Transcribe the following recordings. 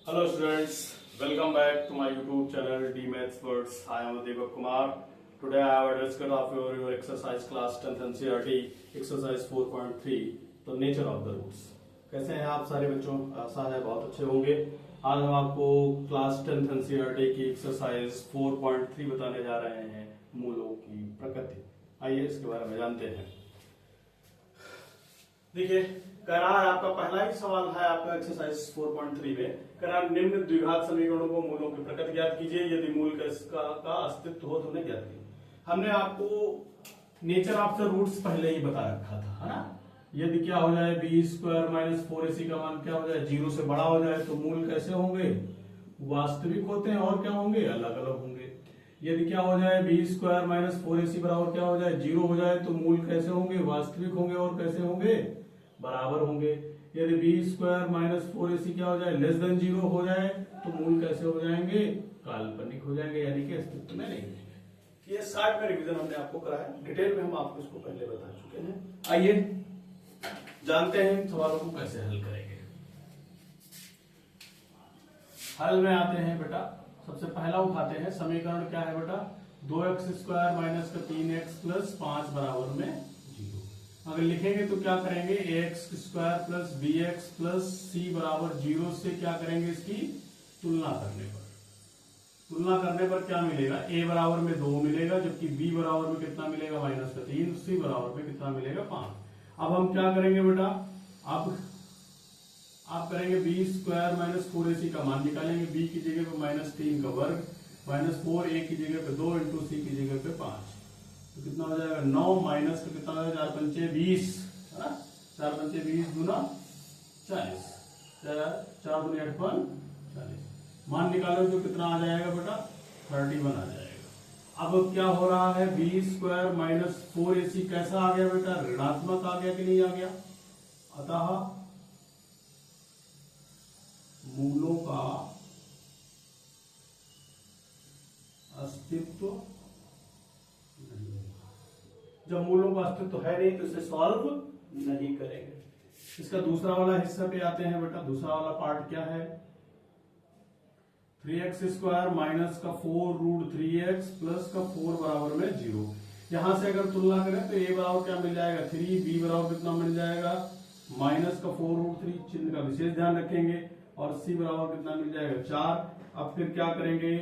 Hello students, welcome back to my YouTube channel D Maths Words. I am Deepak Kumar. Today I have a discussion of your exercise class 10th NCERT exercise 4.3 the nature of the roots. कैसे हैं आप सारे बच्चों? आशा है बहुत अच्छे होंगे। आज हम आपको क्लास 10th NCERT की एक्सरसाइज 4.3 बताने जा रहे हैं, मूलों की प्रकृति। आइए इसके बारे में जानते हैं। देखिए, कह रहा है आपका पहला ही सवाल है आपका एक्सरसाइज 4.3 में, कह रहा निम्न द्विघात समीकरणों को मूलों की प्रकृति ज्ञात कीजिए, यदि मूल का अस्तित्व हो तो उन्हें ज्ञात कीजिए। हमने आपको नेचर ऑफ द रूट्स पहले ही बता रखा था, है ना। यदि क्या हो जाए b² - 4ac का मान क्या हो जाए 0 से बड़ा हो जाए तो मूल कैसे होंगे, वास्तविक होते हैं और क्या होंगे, अलग अलग होंगे। यदि क्या हो जाए b² - 4ac बराबर क्या हो जाए 0 हो जाए तो मूल कैसे होंगे, वास्तविक होंगे और कैसे होंगे, बराबर होंगे। यदि b² - 4ac क्या हो जाए <0 हो जाए तो मूल कैसे हो जाएंगे, काल्पनिक हो जाएंगे, यानी कि अस्तित्व में नहीं रहेंगे। ये शार्ट में रिवीजन हमने आपको कराया, डिटेल में हम आपको इसको पहले बता चुके हैं। आइए जानते हैं इन सवालों को कैसे हल करेंगे। हल में आते हैं बेटा, सबसे पहला उठाते हैं समीकरण क्या है बेटा, 2x² - 3x + 5 बराबर में 0। अगर लिखेंगे तो क्या करेंगे, ax² + bx + c बराबर 0 से क्या करेंगे, इसकी तुलना करने पर क्या मिलेगा, a बराबर में 2 मिलेगा, जबकि b बराबर में कितना मिलेगा -3, c बराबर में कितना मिलेगा 5। अब हम क्या करेंगे बेटा, अब आप करेंगे b² - 4ac का मान निकालेंगे, b की जगह पे -3 का वर्ग -4, a की जगह पे 2 × c की जगह पे 5, तो कितना हो जाएगा 9 माइनस का कितना हो जाएगा 4 × 5 = 20, 4 × 5 = 20 गुना 40, 4 × 8 = 40। मान निकालो जो कितना आ जाएगा बेटा 31 आ जाएगा। अब क्या हो रहा है, b² - 4ac कैसा आ गया बेटा, ऋणात्मक आ गया कि नहीं आ गया। अतः मूलों का अस्तित्व नहीं है। जब मूलों का अस्तित्व है नहीं तो इसे सॉल्व नहीं करेंगे। इसका दूसरा वाला हिस्सा पे आते हैं बेटा। दूसरा वाला पार्ट क्या है, 3x² - 4√3x + 4 बराबर में 0। यहां से अगर तुलना करें तो a बराबर क्या मिल जाएगा 3, b बराबर कितना मिल जाएगा -4√3, चिन्ह का विशेष ध्यान रखेंगे, और c बराबर कितना मिल जाएगा 4। अब फिर क्या करेंगे,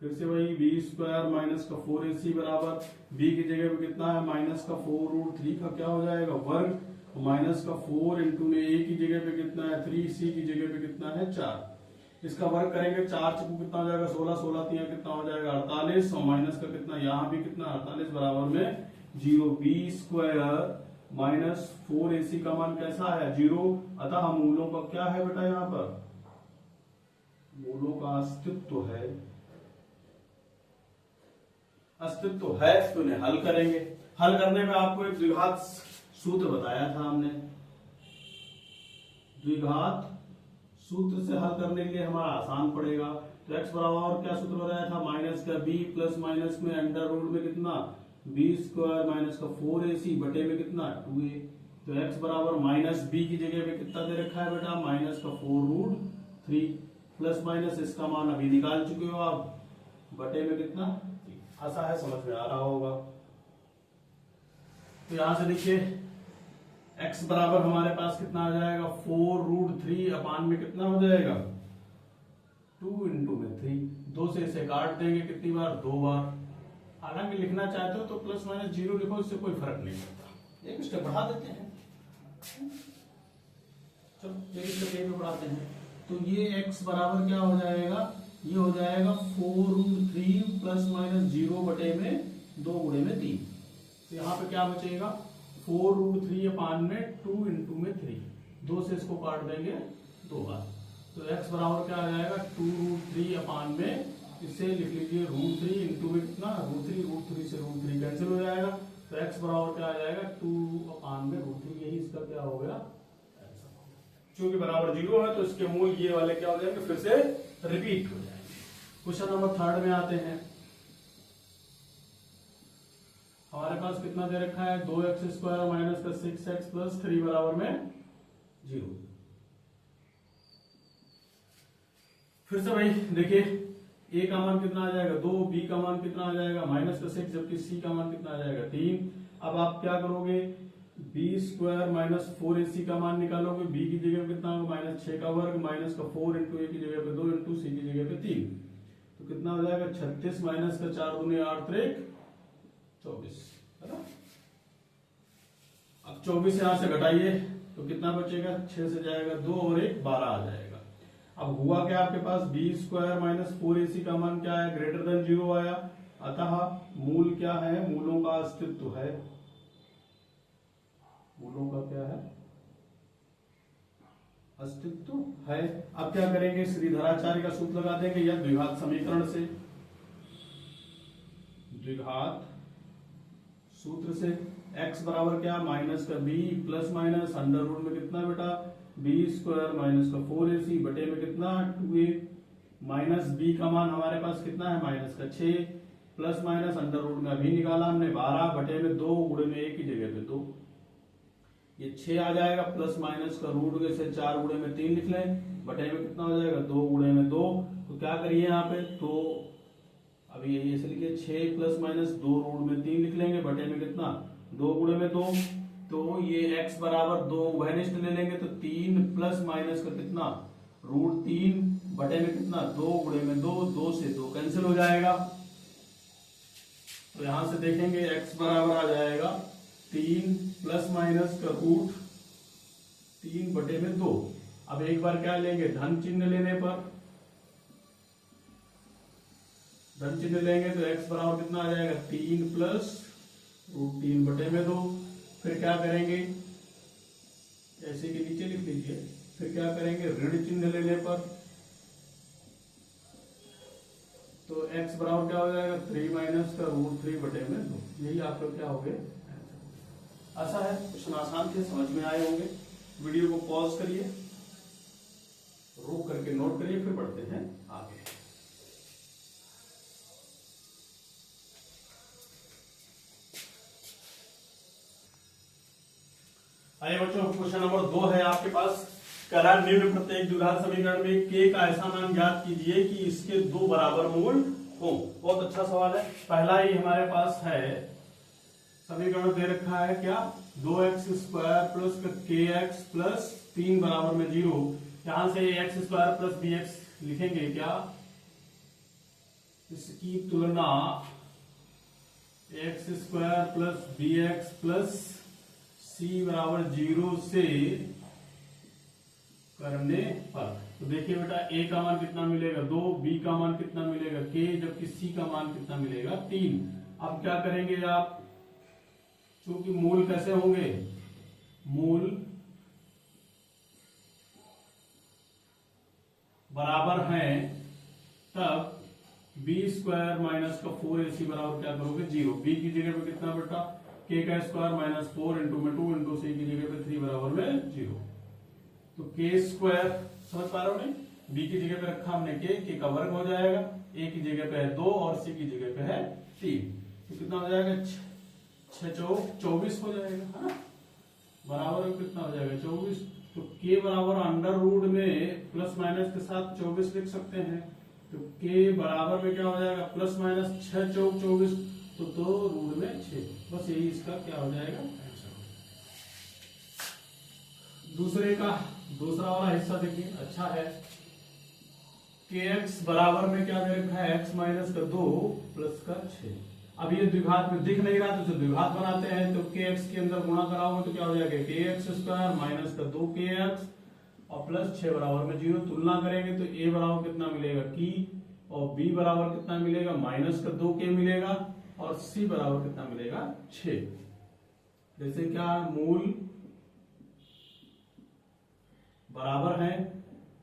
फिर से वही b² - 4ac बराबर b की जगह पे कितना है -4√3 का क्या हो जाएगा वर्ग, -4 × a की जगह पे कितना है 3, c की जगह पे कितना है 4। इसका वर्ग करेंगे, 4 चुकू कितना हो जाएगा 16, 16 3 कितना हो जाएगा 48, और माइनस का कितना यहाँ भी कितना 48 बराबर में 0। b² - 4ac का मान कैसा है 0। अतः मूलों का क्या है बेटा, यहाँ पर मूलों का अस्तित्व है तो इन्हें हल करेंगे। हल करने में आपको एक द्विघात सूत्र बताया था हमने। द्विघात सूत्र से हल करने के लिए हमारा आसान पड़ेगा। तो x बराबर क्या सूत्र बताया था, माइनस का b प्लस माइनस में अंडर रूट में कितना b² - 4ac बटे में कितना 2a। तो x बराबर -b की जगह पे कितना दे रखा है बेटा -4√3 प्लस माइनस इसका मान अभी निकाल चुके हो आप, बटे में कितना, आशा है समझ में आ रहा होगा। तो यहां से देखिए x बराबर हमारे पास कितना आ जाएगा 4√3 अपान में कितना हो जाएगा 2 × 3, 2 से इसे काट देंगे कितनी बार, 2 बार। हालांकि लिखना चाहते हो तो ±0 लिखो, इससे कोई फर्क नहीं पड़ता। एक स्टेप बढ़ा देते हैं, चलो एक स्टेप ये बढ़ाते हैं। तो ये x बराबर क्या हो जाएगा, ये हो जाएगा 4√3 ± 0 बटे में 2 × 3। तो यहाँ पे क्या बचेगा 4√3 अपान में 2 × 3, 2 से इसको काट देंगे 2 बार। तो x बराबर क्या आ जाएगा 2√3 अपान में, इससे लिख लीजिए √3 इंटू में कितना √3 से √3 कैंसिल हो जाएगा। तो x बराबर क्या आ जाएगा 2 अपान में √3, यही इसका क्या हो गया, क्योंकि बराबर 0 है तो इसके मूल ये वाले क्या हो जाएंगे, फिर से रिपीट हो जाएंगे। क्वेश्चन नंबर 3 में आते हैं। हमारे पास कितना दे रखा है 2x² - 6x + 3 बराबर में 0। फिर से भाई देखिए, a का मान कितना आ जाएगा 2, b का मान कितना आ जाएगा -6, जबकि c का मान कितना आ जाएगा 3। अब आप क्या करोगे, b² माइनस 4ac का मान निकालोगे। b की जगह पे कितना होगा -6 का वर्ग माइनस का 4 इंटू a की जगह पे 2 इंटू c की जगह पे 3, तो कितना हो जाएगा 36 माइनस का 4 दूनी 8 त्रिक 24, है ना। अब 24 यहां से घटाइए तो कितना बचेगा, 6 से जाएगा 2 और 1 12 आ जाएगा। अब हुआ क्या आपके पास, b² माइनस 4ac का मान क्या है, ग्रेटर देन 0 आया, अतः मूल क्या है, मूलों का अस्तित्व है। मूलों का क्या है, अस्तित्व है। अब क्या करेंगे, श्रीधराचार्य का सूत्र लगा देंगे या द्विघात समीकरण से, द्विघात सूत्र से। x बराबर क्या, माइनस का b plus minus under root में कितना बेटा b² माइनस का 4ac बटे में कितना 2a, माइनस b का मान हमारे पास कितना है माइनस का 6 प्लस माइनस अंडर रूट में अभी निकाला हमने 12 बटे में 2 गुणे में 1 की जगह पे 2, ये 6 आ जाएगा, प्लस माइनस का रूट में से 4 गुणे में 3 लिख लें, बटे में कितना हो जाएगा 2 गुणे में 2। तो क्या करिए यहाँ पे, तो अभी यही ऐसे लिखिए 6 प्लस माइनस 2 रूट में 3 लिख लेंगे, बटे में कितना 2 गुणे में 2, तो ये x बराबर 2 उभयनिष्ठ ले लेंगे तो 3 प्लस माइनस का कितना √3 बटे में कितना 2 गुणे में 2, 2 से 2 कैंसिल हो जाएगा। तो यहां से देखेंगे x बराबर आ जाएगा 3 प्लस माइनस का √3 बटे में 2। अब एक बार क्या लेंगे, धन चिन्ह लेने पर, धन चिन्ह लेंगे तो x बराबर कितना आ जाएगा 3 प्लस √3 बटे में 2। फिर क्या करेंगे, ऐसे के नीचे लिख लीजिए, फिर क्या करेंगे ऋण चिन्ह लेने पर, तो x बराबर क्या हो जाएगा 3 माइनस का √3 बटे में 2। यही आपका क्या हो गया, ऐसा है। क्वेश्चन आसान थे, समझ में आए होंगे। वीडियो को पॉज करिए, रोक करके नोट करिए, फिर बढ़ते हैं आगे। आइए बच्चों, क्वेश्चन नंबर 2 है आपके पास। कह रहा है निम्न प्रत्येक द्विघात समीकरण में k का ऐसा मान ज्ञात कीजिए कि इसके 2 बराबर मूल हो। बहुत अच्छा सवाल है। पहला ही हमारे पास है, समीकरण दे रखा है क्या, 2x² प्लस kx प्लस 3 बराबर में 0। यहां से x² प्लस bx लिखेंगे क्या, इसकी तुलना x² plus bx plus c बराबर 0 से करने पर। तो देखिए बेटा, a का मान कितना मिलेगा 2, b का मान कितना मिलेगा k, जबकि c का मान कितना मिलेगा 3। अब क्या करेंगे आप, क्योंकि मूल कैसे होंगे, मूल बराबर हैं, तब b² माइनस का 4ac बराबर क्या करोगे 0। b की जगह पे कितना बेटा k का स्क्वायर माइनस 4 इंटू में 2 इंटू c की जगह पे 3 बराबर में 0। तो k² समझ पा रहे हो नहीं, b की जगह पे रखा हमने k का वर्ग हो जाएगा, a की जगह पे है 2 और c की जगह पे है 3, तो कितना हो जाएगा 6 चौक 24 हो जाएगा, है ना, बराबर में कितना हो जाएगा 24। तो k बराबर अंडर रूट में प्लस माइनस के साथ 24 लिख सकते हैं, तो k बराबर में क्या हो जाएगा प्लस माइनस 6 चौक 24, तो 2 रूट में 6, बस यही इसका क्या हो जाएगा आंसर। दूसरा वाला हिस्सा देखिए, अच्छा है। kx बराबर में क्या दे रखा है, x माइनस का 2 प्लस का 6। अब ये द्विघात में दिख नहीं रहा, तो द्विघात बनाते हैं, तो kx के अंदर गुणा कराओगे तो क्या हो जाएगा kx² माइनस का 2kx और प्लस 6 बराबर में 0। तुलना करेंगे तो a बराबर कितना मिलेगा की, और b बराबर कितना मिलेगा माइनस का 2k मिलेगा, और c बराबर कितना मिलेगा 6। जैसे क्या मूल बराबर है,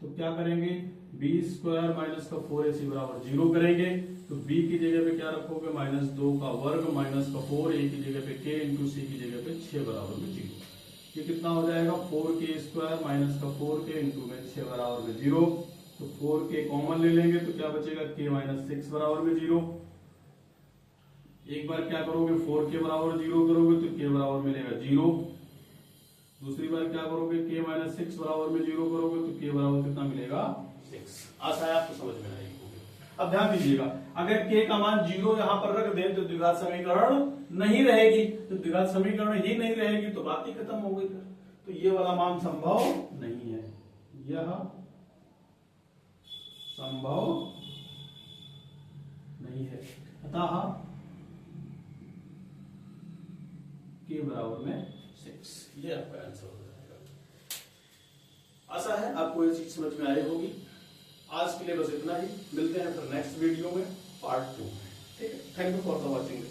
तो क्या करेंगे b² माइनस का 4ac बराबर 0 करेंगे, तो b की जगह पे क्या रखोगे -2 का वर्ग माइनस का 4, a की जगह पे k इंटू c की जगह पे 6 बराबर में 0। ये कितना हो जाएगा 4k² माइनस का 4k इंटू में 6 बराबर में 0। तो 4k कॉमन ले लेंगे तो क्या बचेगा k माइनस 6 बराबर में 0। एक बार क्या करोगे 4k बराबर 0 करोगे तो k बराबर मिलेगा 0। दूसरी बार क्या करोगे k माइनस 6 बराबर में 0 करोगे तो k बराबर कितना मिलेगा 6। आशा है आपको समझ में आएगी। अब ध्यान दीजिएगा, अगर k का मान 0 यहां पर रख दें तो द्विघात समीकरण नहीं रहेगी, तो द्विघात समीकरण ही नहीं रहेगी तो बात ही खत्म हो गई। तो ये वाला मान संभव नहीं है, यह संभव नहीं है। अतः k बराबर में 6, ये आपका आंसर हो जाएगा। आशा है आपको ये चीज समझ में आई होगी। आज के लिए बस इतना ही, मिलते हैं फिर नेक्स्ट वीडियो में पार्ट 2 में। ठीक है, thank you for the watching.